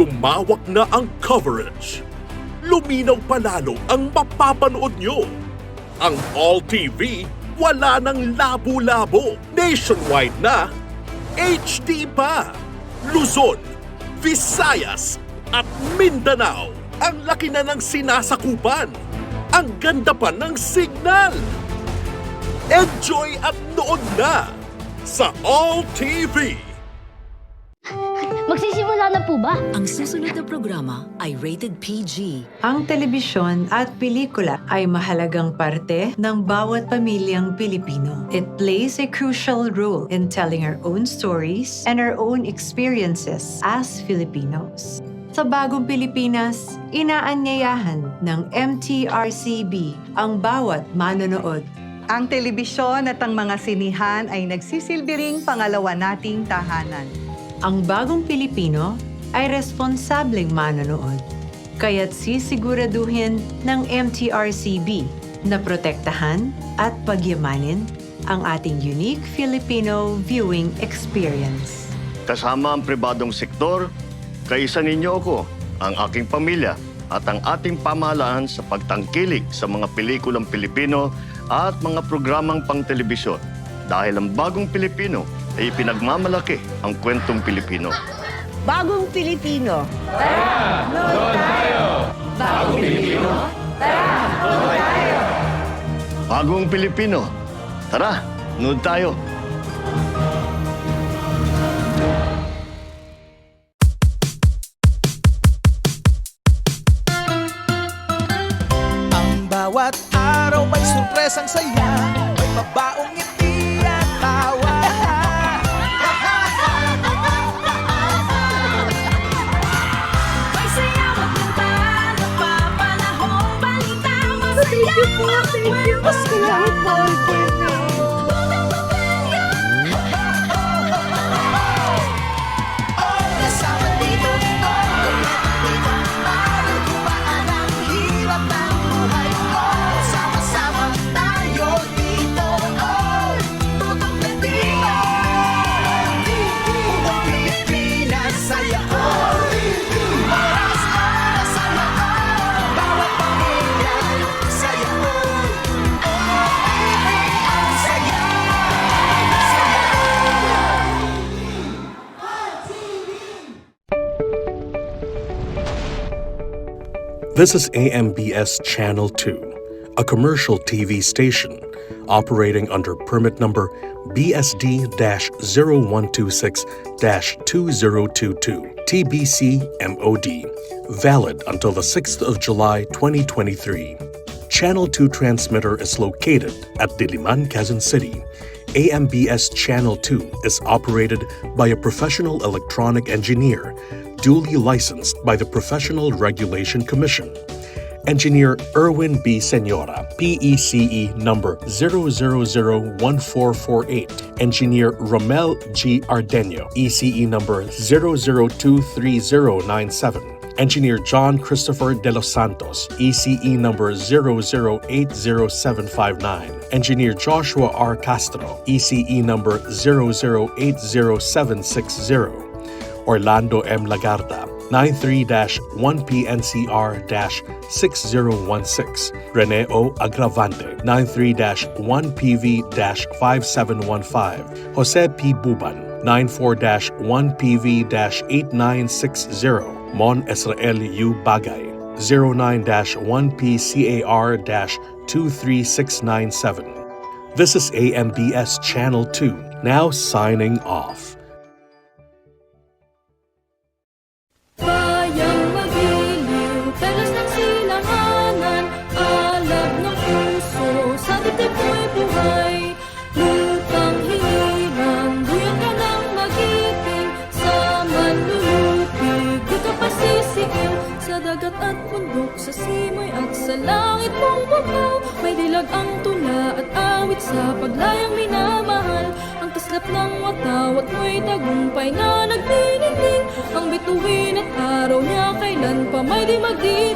Lumawak na ang coverage. Luminaw palalo ang mapapanood nyo. Ang All TV, wala nang labo-labo. Nationwide na, HD pa. Luzon, Visayas, at Mindanao. Ang laki na ng sinasakupan. Ang ganda pa ng signal. Enjoy at nood na sa All TV. Magsisimula na po ba? Ang susunod na programa ay rated PG. Ang telebisyon at pelikula ay mahalagang parte ng bawat pamilyang Pilipino. It plays a crucial role in telling our own stories and our own experiences as Filipinos. Sa Bagong Pilipinas, inaanyayahan ng MTRCB ang bawat manonood. Ang telebisyon at ang mga sinihan ay nagsisilbi ring pangalawa nating tahanan. Ang Bagong Pilipino ay responsableng manonood, kaya't sisiguraduhin ng MTRCB na protektahan at pagyamanin ang ating unique Filipino viewing experience. Kasama ang pribadong sektor, kaisa ninyo ako, ang aking pamilya at ang ating pamahalaan sa pagtangkilik sa mga pelikulang Pilipino at mga programang pang-telebisyon. Dahil ang Bagong Pilipino ay pinagmamalaki ang kwentong Pilipino. Bagong Pilipino. Tara! Nood tayo! Bagong Pilipino. Tara! Nood tayo! Bagong Pilipino. Tara, nood tayo! Ang bawat araw may surpresang saya, may pabaong ngiti at tawa. May sayaw at kanta, napapanahong balita, masaya at kwento. Kasama dito, dito, para gumaan ang hirap ng buhay. Sama-sama tayo dito, tutok na dito. Tutok Pilipinas, saya ko. Oras para sa lahat, bawat pamilya, saya ko. Ang saya, This is AMBS Channel 2, a commercial TV station operating under permit number BSD-0126-2022, TBC MOD, valid until the 6th of July 2023. Channel 2 transmitter is located at Diliman, Quezon City. AMBS Channel 2 is operated by a professional electronic engineer duly licensed by the Professional Regulation Commission. Engineer Erwin B. Senora, PECE number 0001448. Engineer Romel G. Ardenio, ECE number 0023097. Engineer John Christopher De Los Santos, ECE number 0080759. Engineer Joshua R. Castro, ECE number 0080760. Orlando M. Lagarda, 93-1PNCR-6016. Rene O. Agravante, 93-1PV-5715. Jose P. Buban, 94-1PV-8960. Mon Israel U. Bagay, 09-1PCAR-23697. This is AMBS Channel 2, now signing off. Bayang magiliw, talas ng silanganan, alab ng puso, sa dibdib ko'y buhay. Lutang hirang, buyan ka ng magiting, sa manlulupig, di ka pasisigaw. Sa dagat at bundok, sa simoy at sa langit mong bugnaw, may dilag ang tula at awit sa paglayang minamahal. Ang kislap ng watawat mo'y tagumpay na nagniningning, ang bituin at araw niya kailan pa may di magdi